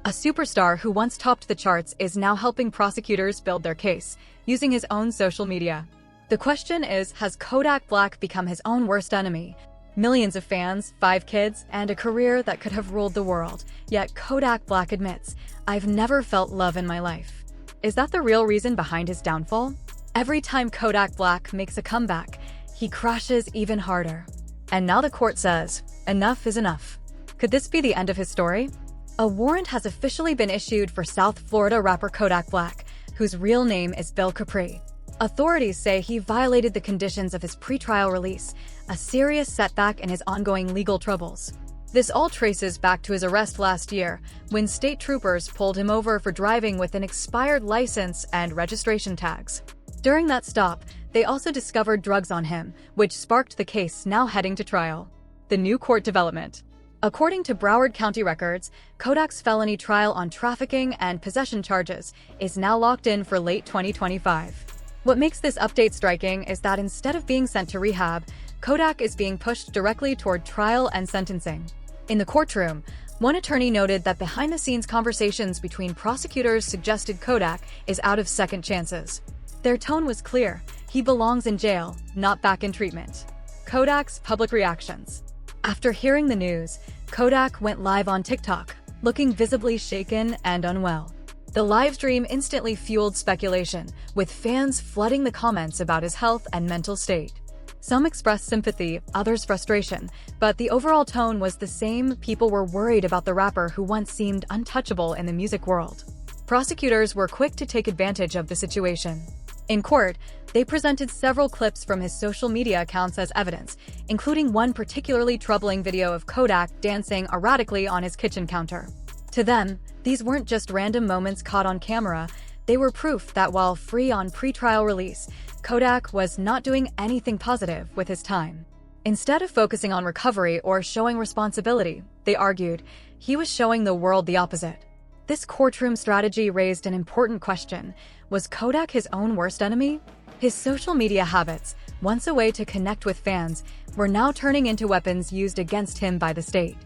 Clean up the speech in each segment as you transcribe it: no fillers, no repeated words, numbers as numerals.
A superstar who once topped the charts is now helping prosecutors build their case, using his own social media. The question is, has Kodak Black become his own worst enemy? Millions of fans, 5 kids, and a career that could have ruled the world. Yet Kodak Black admits, "I've never felt love in my life." Is that the real reason behind his downfall? Every time Kodak Black makes a comeback, he crashes even harder. And now the court says, enough is enough. Could this be the end of his story? A warrant has officially been issued for South Florida rapper Kodak Black, whose real name is Bill Capri. Authorities say he violated the conditions of his pretrial release, a serious setback in his ongoing legal troubles. This all traces back to his arrest last year, when state troopers pulled him over for driving with an expired license and registration tags. During that stop, they also discovered drugs on him, which sparked the case now heading to trial. The new court development. According to Broward County records, Kodak's felony trial on trafficking and possession charges is now locked in for late 2025. What makes this update striking is that instead of being sent to rehab, Kodak is being pushed directly toward trial and sentencing. In the courtroom, one attorney noted that behind-the-scenes conversations between prosecutors suggested Kodak is out of second chances. Their tone was clear: he belongs in jail, not back in treatment. Kodak's public reactions. After hearing the news, Kodak went live on TikTok, looking visibly shaken and unwell. The livestream instantly fueled speculation, with fans flooding the comments about his health and mental state. Some expressed sympathy, others frustration, but the overall tone was the same. People were worried about the rapper who once seemed untouchable in the music world. Prosecutors were quick to take advantage of the situation. In court, they presented several clips from his social media accounts as evidence, including one particularly troubling video of Kodak dancing erratically on his kitchen counter. To them, these weren't just random moments caught on camera, they were proof that while free on pretrial release, Kodak was not doing anything positive with his time. Instead of focusing on recovery or showing responsibility, they argued, he was showing the world the opposite. This courtroom strategy raised an important question. Was Kodak his own worst enemy? His social media habits, once a way to connect with fans, were now turning into weapons used against him by the state.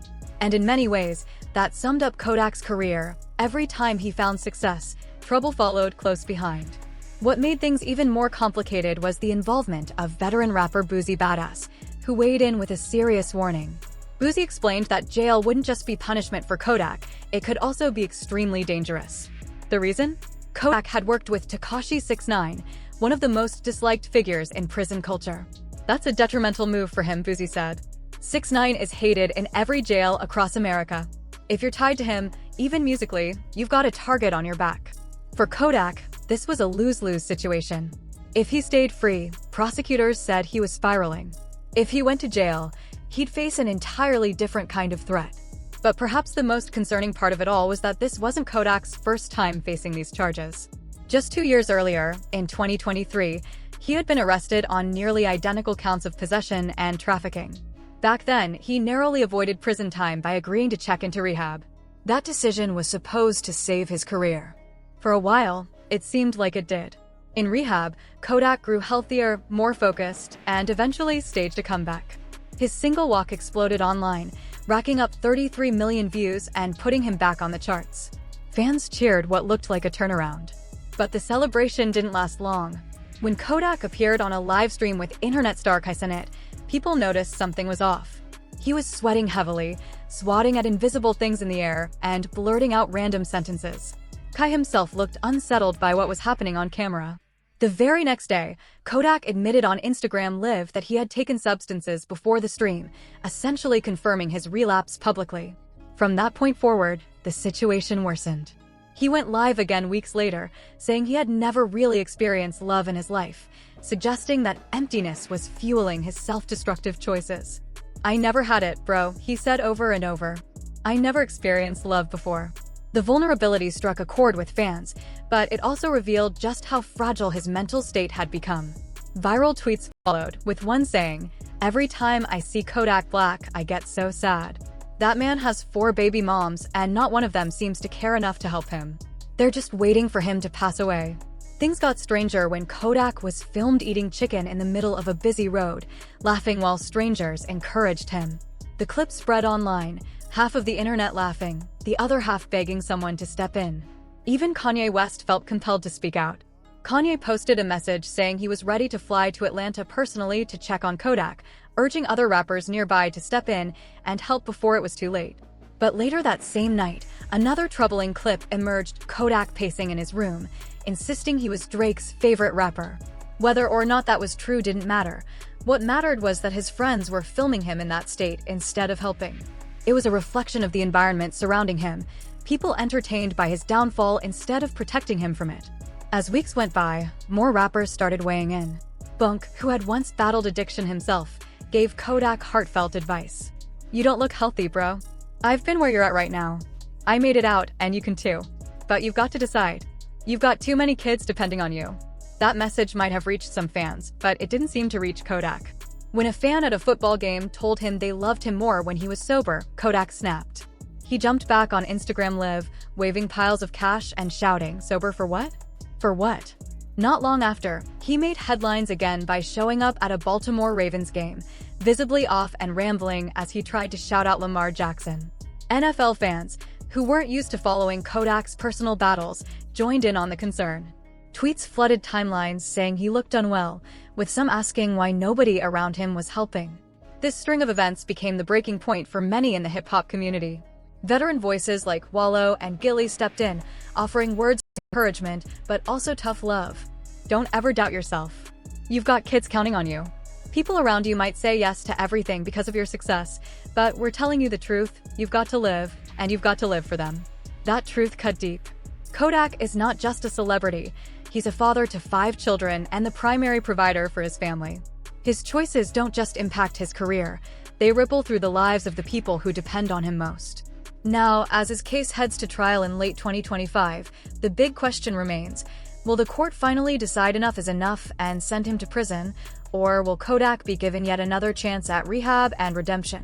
And in many ways, that summed up Kodak's career. Every time he found success, trouble followed close behind. What made things even more complicated was the involvement of veteran rapper Boosie Badass, who weighed in with a serious warning. Boosie explained that jail wouldn't just be punishment for Kodak, it could also be extremely dangerous. The reason? Kodak had worked with Tekashi 6ix9ine, one of the most disliked figures in prison culture. That's a detrimental move for him, Boosie said. 6ix9ine is hated in every jail across America. If you're tied to him, even musically, you've got a target on your back. For Kodak, this was a lose-lose situation. If he stayed free, prosecutors said he was spiraling. If he went to jail, he'd face an entirely different kind of threat. But perhaps the most concerning part of it all was that this wasn't Kodak's first time facing these charges. Just 2 years earlier, in 2023, he had been arrested on nearly identical counts of possession and trafficking. Back then, he narrowly avoided prison time by agreeing to check into rehab. That decision was supposed to save his career. For a while, it seemed like it did. In rehab, Kodak grew healthier, more focused, and eventually staged a comeback. His single walk exploded online, racking up 33 million views and putting him back on the charts. Fans cheered what looked like a turnaround. But the celebration didn't last long. When Kodak appeared on a live stream with internet star Kai Cenat, people noticed something was off. He was sweating heavily, swatting at invisible things in the air, and blurting out random sentences. Kai himself looked unsettled by what was happening on camera. The very next day, Kodak admitted on Instagram Live that he had taken substances before the stream, essentially confirming his relapse publicly. From that point forward, the situation worsened. He went live again weeks later, saying he had never really experienced love in his life, suggesting that emptiness was fueling his self-destructive choices. "I never had it, bro," he said over and over. "I never experienced love before." The vulnerability struck a chord with fans, but it also revealed just how fragile his mental state had become. Viral tweets followed, with one saying, "Every time I see Kodak Black, I get so sad. That man has 4 baby moms, and not one of them seems to care enough to help him. They're just waiting for him to pass away." Things got stranger when Kodak was filmed eating chicken in the middle of a busy road, laughing while strangers encouraged him. The clip spread online, half of the internet laughing, the other half begging someone to step in. Even Kanye West felt compelled to speak out. Kanye posted a message saying he was ready to fly to Atlanta personally to check on Kodak, urging other rappers nearby to step in and help before it was too late. But later that same night, another troubling clip emerged, Kodak pacing in his room, insisting he was Drake's favorite rapper. Whether or not that was true didn't matter. What mattered was that his friends were filming him in that state instead of helping. It was a reflection of the environment surrounding him, people entertained by his downfall instead of protecting him from it. As weeks went by, more rappers started weighing in. Bunk, who had once battled addiction himself, gave Kodak heartfelt advice. "You don't look healthy, bro. I've been where you're at right now. I made it out, and you can too. But you've got to decide. You've got too many kids depending on you." That message might have reached some fans, but it didn't seem to reach Kodak. When a fan at a football game told him they loved him more when he was sober, Kodak snapped. He jumped back on Instagram Live, waving piles of cash and shouting, "Sober for what? For what?" Not long after, he made headlines again by showing up at a Baltimore Ravens game, visibly off and rambling as he tried to shout out Lamar Jackson. NFL fans, who weren't used to following Kodak's personal battles, joined in on the concern. Tweets flooded timelines saying he looked unwell, with some asking why nobody around him was helping. This string of events became the breaking point for many in the hip-hop community. Veteran voices like Wallow and Gilly stepped in, offering words of encouragement, but also tough love. Don't ever doubt yourself. You've got kids counting on you. People around you might say yes to everything because of your success, but we're telling you the truth. You've got to live, and you've got to live for them. That truth cut deep. Kodak is not just a celebrity. He's a father to 5 children and the primary provider for his family. His choices don't just impact his career. They ripple through the lives of the people who depend on him most. Now, as his case heads to trial in late 2025, the big question remains, will the court finally decide enough is enough and send him to prison, or will Kodak be given yet another chance at rehab and redemption?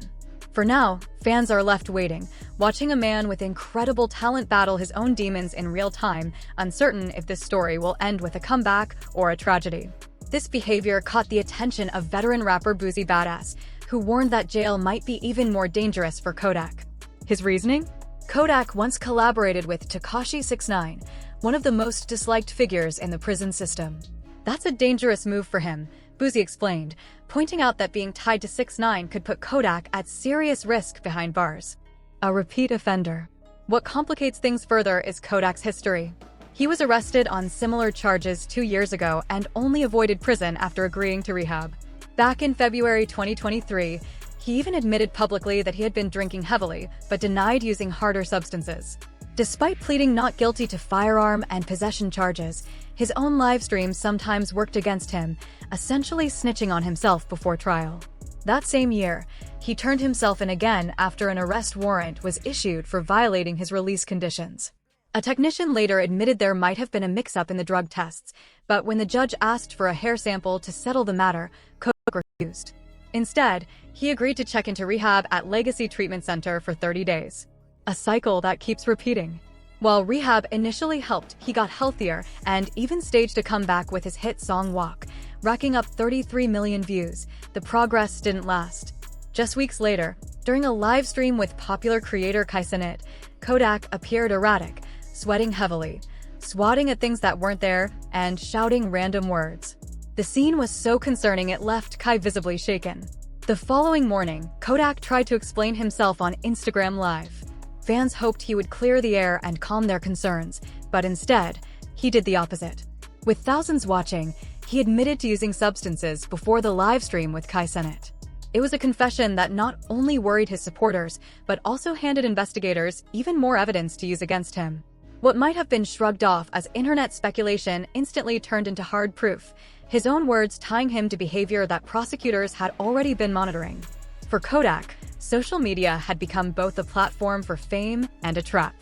For now, fans are left waiting, watching a man with incredible talent battle his own demons in real time, uncertain if this story will end with a comeback or a tragedy. This behavior caught the attention of veteran rapper Boosie Badass, who warned that jail might be even more dangerous for Kodak. His reasoning? Kodak once collaborated with Tekashi 6ix9ine, one of the most disliked figures in the prison system. That's a dangerous move for him, Boosie explained, pointing out that being tied to 6ix9ine could put Kodak at serious risk behind bars. A repeat offender. What complicates things further is Kodak's history. He was arrested on similar charges 2 years ago and only avoided prison after agreeing to rehab. Back in February 2023, he even admitted publicly that he had been drinking heavily, but denied using harder substances. Despite pleading not guilty to firearm and possession charges, his own live streams sometimes worked against him, essentially snitching on himself before trial. That same year, he turned himself in again after an arrest warrant was issued for violating his release conditions. A technician later admitted there might have been a mix-up in the drug tests, but when the judge asked for a hair sample to settle the matter, Kodak refused. Instead, he agreed to check into rehab at Legacy Treatment Center for 30 days. A cycle that keeps repeating. While rehab initially helped, he got healthier and even staged a comeback with his hit song Walk, racking up 33 million views. The progress didn't last. Just weeks later, during a live stream with popular creator Kai Cenat, Kodak appeared erratic, sweating heavily, swatting at things that weren't there, and shouting random words. The scene was so concerning it left Kai visibly shaken. The following morning, Kodak tried to explain himself on Instagram Live. Fans hoped he would clear the air and calm their concerns, but instead, he did the opposite. With thousands watching, he admitted to using substances before the live stream with Kai Cenat. It was a confession that not only worried his supporters, but also handed investigators even more evidence to use against him. What might have been shrugged off as internet speculation instantly turned into hard proof, his own words tying him to behavior that prosecutors had already been monitoring. For Kodak, social media had become both a platform for fame and a trap.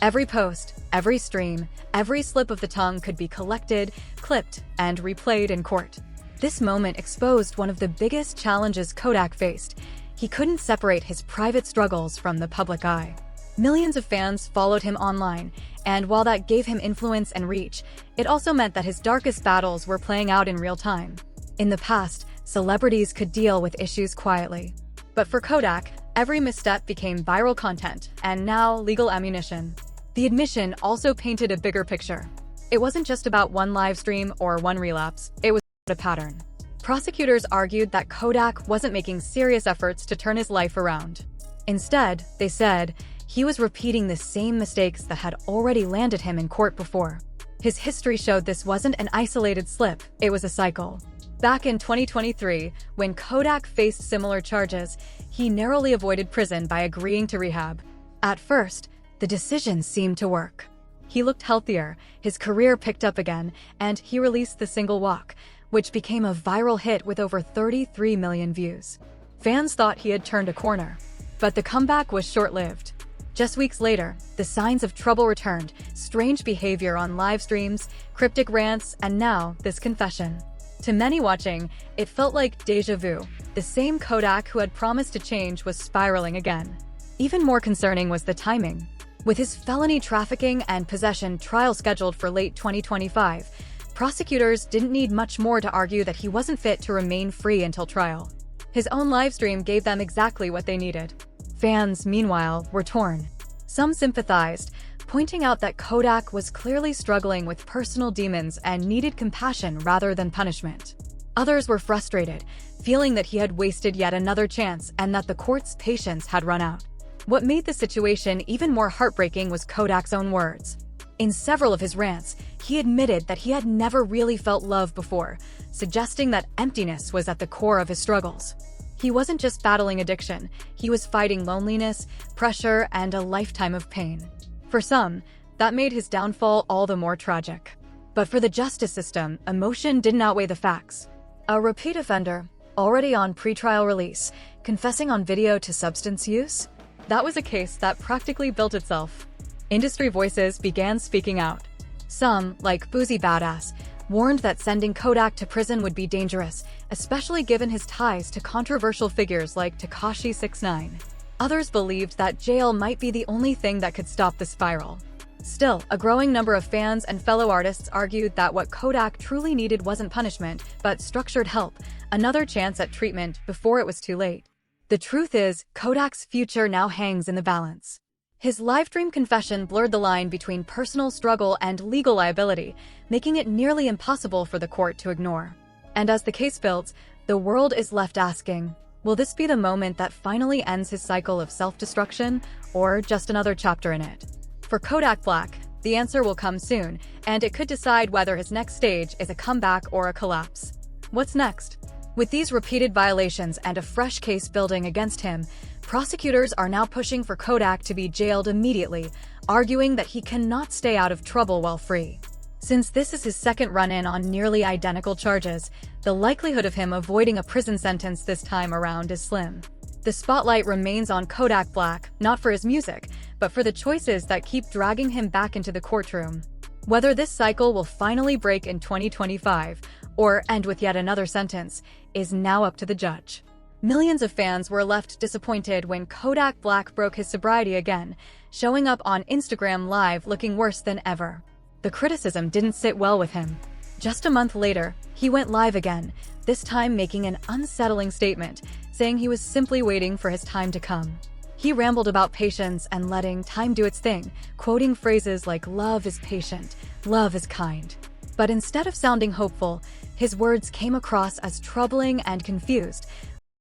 Every post, every stream, every slip of the tongue could be collected, clipped, and replayed in court. This moment exposed one of the biggest challenges Kodak faced. He couldn't separate his private struggles from the public eye. Millions of fans followed him online, and while that gave him influence and reach, it also meant that his darkest battles were playing out in real time. In the past, celebrities could deal with issues quietly. But for Kodak, Every misstep became viral content, and now legal ammunition. The admission also painted a bigger picture. It wasn't just about one livestream or one relapse, it was a pattern. Prosecutors argued that Kodak wasn't making serious efforts to turn his life around. Instead, they said, he was repeating the same mistakes that had already landed him in court before. His history showed this wasn't an isolated slip, it was a cycle. Back in 2023, when Kodak faced similar charges, he narrowly avoided prison by agreeing to rehab. At first, the decision seemed to work. He looked healthier, his career picked up again, and he released The Single Walk, which became a viral hit with over 33 million views. Fans thought he had turned a corner. But the comeback was short-lived. Just weeks later, the signs of trouble returned, strange behavior on live streams, cryptic rants, and now this confession. To many watching, it felt like déjà vu. The same Kodak who had promised to change was spiraling again. Even more concerning was the timing. With his felony trafficking and possession trial scheduled for late 2025, prosecutors didn't need much more to argue that he wasn't fit to remain free until trial. His own livestream gave them exactly what they needed. Fans, meanwhile, were torn. Some sympathized, pointing out that Kodak was clearly struggling with personal demons and needed compassion rather than punishment. Others were frustrated, feeling that he had wasted yet another chance and that the court's patience had run out. What made the situation even more heartbreaking was Kodak's own words. In several of his rants, he admitted that he had never really felt love before, suggesting that emptiness was at the core of his struggles. He wasn't just battling addiction, he was fighting loneliness, pressure, and a lifetime of pain. For some, that made his downfall all the more tragic. But for the justice system, emotion didn't outweigh the facts. A repeat offender, already on pretrial release, confessing on video to substance use? That was a case that practically built itself. Industry voices began speaking out. Some, like Boozy Badass, warned that sending Kodak to prison would be dangerous, especially given his ties to controversial figures like Tekashi 69. Others believed that jail might be the only thing that could stop the spiral. Still, a growing number of fans and fellow artists argued that what Kodak truly needed wasn't punishment, but structured help, another chance at treatment before it was too late. The truth is, Kodak's future now hangs in the balance. His livestream confession blurred the line between personal struggle and legal liability, making it nearly impossible for the court to ignore. And as the case builds, the world is left asking, will this be the moment that finally ends his cycle of self-destruction, or just another chapter in it? For Kodak Black, the answer will come soon, and it could decide whether his next stage is a comeback or a collapse. What's next? With these repeated violations and a fresh case building against him, prosecutors are now pushing for Kodak to be jailed immediately, arguing that he cannot stay out of trouble while free. Since this is his second run-in on nearly identical charges, the likelihood of him avoiding a prison sentence this time around is slim. The spotlight remains on Kodak Black, not for his music, but for the choices that keep dragging him back into the courtroom. Whether this cycle will finally break in 2025, or end with yet another sentence, is now up to the judge. Millions of fans were left disappointed when Kodak Black broke his sobriety again, showing up on Instagram Live looking worse than ever. The criticism didn't sit well with him. Just a month later, he went live again, this time making an unsettling statement, saying he was simply waiting for his time to come. He rambled about patience and letting time do its thing, quoting phrases like "love is patient, love is kind." But instead of sounding hopeful, his words came across as troubling and confused.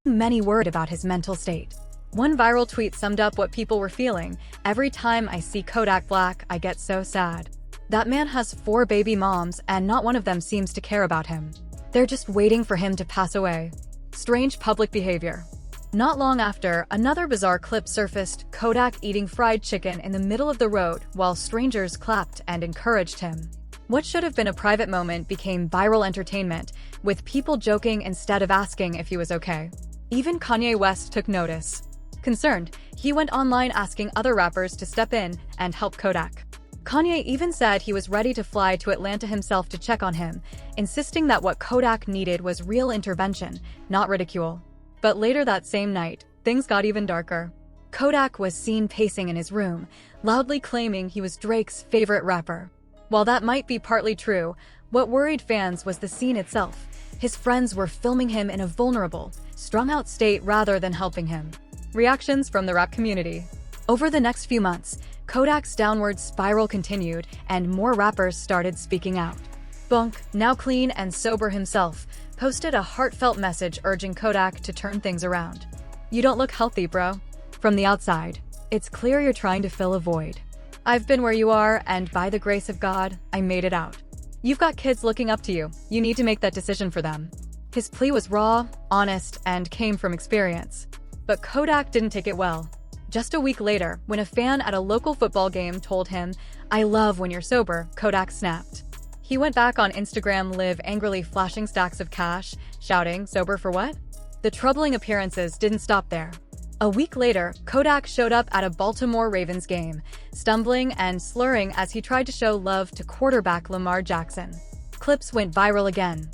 Many worried about his mental state. One viral tweet summed up what people were feeling: "Every time I see Kodak Black, I get so sad. That man has 4 baby moms and not one of them seems to care about him. They're just waiting for him to pass away." Strange public behavior. Not long after, another bizarre clip surfaced: Kodak eating fried chicken in the middle of the road while strangers clapped and encouraged him. What should have been a private moment became viral entertainment, with people joking instead of asking if he was okay. Even Kanye West took notice. Concerned, he went online asking other rappers to step in and help Kodak. Kanye even said he was ready to fly to Atlanta himself to check on him, insisting that what Kodak needed was real intervention, not ridicule. But later that same night, things got even darker. Kodak was seen pacing in his room, loudly claiming he was Drake's favorite rapper. While that might be partly true, what worried fans was the scene itself. His friends were filming him in a vulnerable, strung-out state rather than helping him. Reactions from the rap community. Over the next few months, Kodak's downward spiral continued and more rappers started speaking out. Bunk, now clean and sober himself, posted a heartfelt message urging Kodak to turn things around. "You don't look healthy, bro. From the outside, it's clear you're trying to fill a void. I've been where you are, and by the grace of God, I made it out. You've got kids looking up to you. You need to make that decision for them." His plea was raw, honest, and came from experience. But Kodak didn't take it well. Just a week later, when a fan at a local football game told him, "I love when you're sober," Kodak snapped. He went back on Instagram Live, angrily flashing stacks of cash, shouting, "Sober for what?" The troubling appearances didn't stop there. A week later, Kodak showed up at a Baltimore Ravens game, stumbling and slurring as he tried to show love to quarterback Lamar Jackson. Clips went viral again.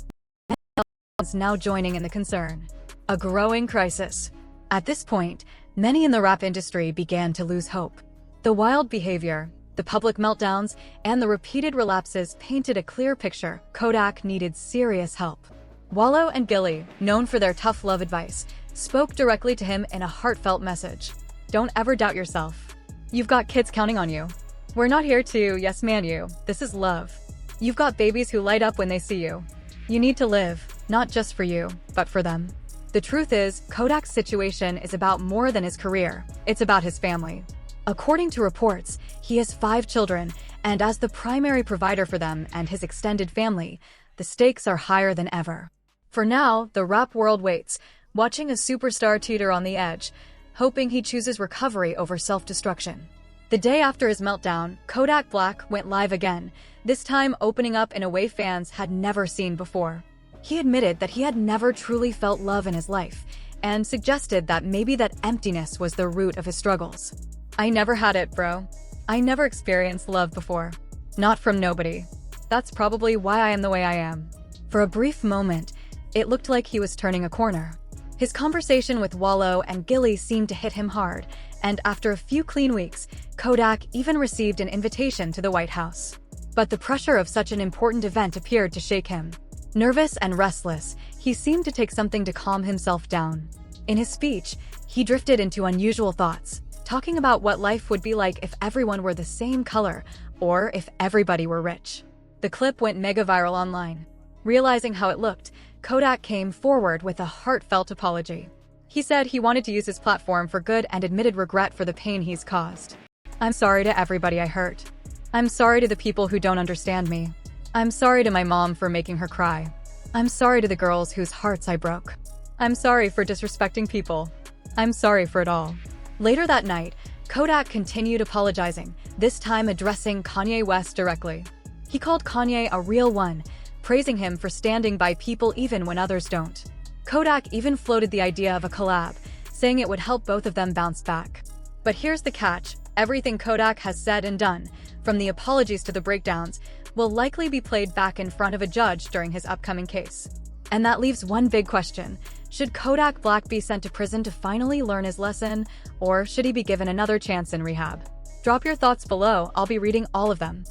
Now joining in the concern. A growing crisis. At this point, many in the rap industry began to lose hope. The wild behavior, the public meltdowns, and the repeated relapses painted a clear picture. Kodak needed serious help. Wallow and Gilly, known for their tough love advice, spoke directly to him in a heartfelt message. "Don't ever doubt yourself. You've got kids counting on you. We're not here to yes man you. This is love. You've got babies who light up when they see you. You need to live, not just for you, but for them." The truth is, Kodak's situation is about more than his career. It's about his family. According to reports, he has 5 children, and as the primary provider for them and his extended family, the stakes are higher than ever. For now, the rap world waits, watching a superstar teeter on the edge, hoping he chooses recovery over self-destruction. The day after his meltdown, Kodak Black went live again, this time opening up in a way fans had never seen before. He admitted that he had never truly felt love in his life, and suggested that maybe that emptiness was the root of his struggles. "I never had it, bro. I never experienced love before. Not from nobody. That's probably why I am the way I am." For a brief moment, it looked like he was turning a corner. His conversation with Wallow and Gilly seemed to hit him hard, and after a few clean weeks, Kodak even received an invitation to the White House. But the pressure of such an important event appeared to shake him. Nervous and restless, he seemed to take something to calm himself down. In his speech, he drifted into unusual thoughts, talking about what life would be like if everyone were the same color, or if everybody were rich. The clip went mega viral online. Realizing how it looked, Kodak came forward with a heartfelt apology. He said he wanted to use his platform for good and admitted regret for the pain he's caused. "I'm sorry to everybody I hurt. I'm sorry to the people who don't understand me. I'm sorry to my mom for making her cry. I'm sorry to the girls whose hearts I broke. I'm sorry for disrespecting people. I'm sorry for it all." Later that night, Kodak continued apologizing, this time addressing Kanye West directly. He called Kanye a real one, praising him for standing by people even when others don't. Kodak even floated the idea of a collab, saying it would help both of them bounce back. But here's the catch: everything Kodak has said and done, from the apologies to the breakdowns, will likely be played back in front of a judge during his upcoming case. And that leaves one big question: should Kodak Black be sent to prison to finally learn his lesson, or should he be given another chance in rehab? Drop your thoughts below, I'll be reading all of them.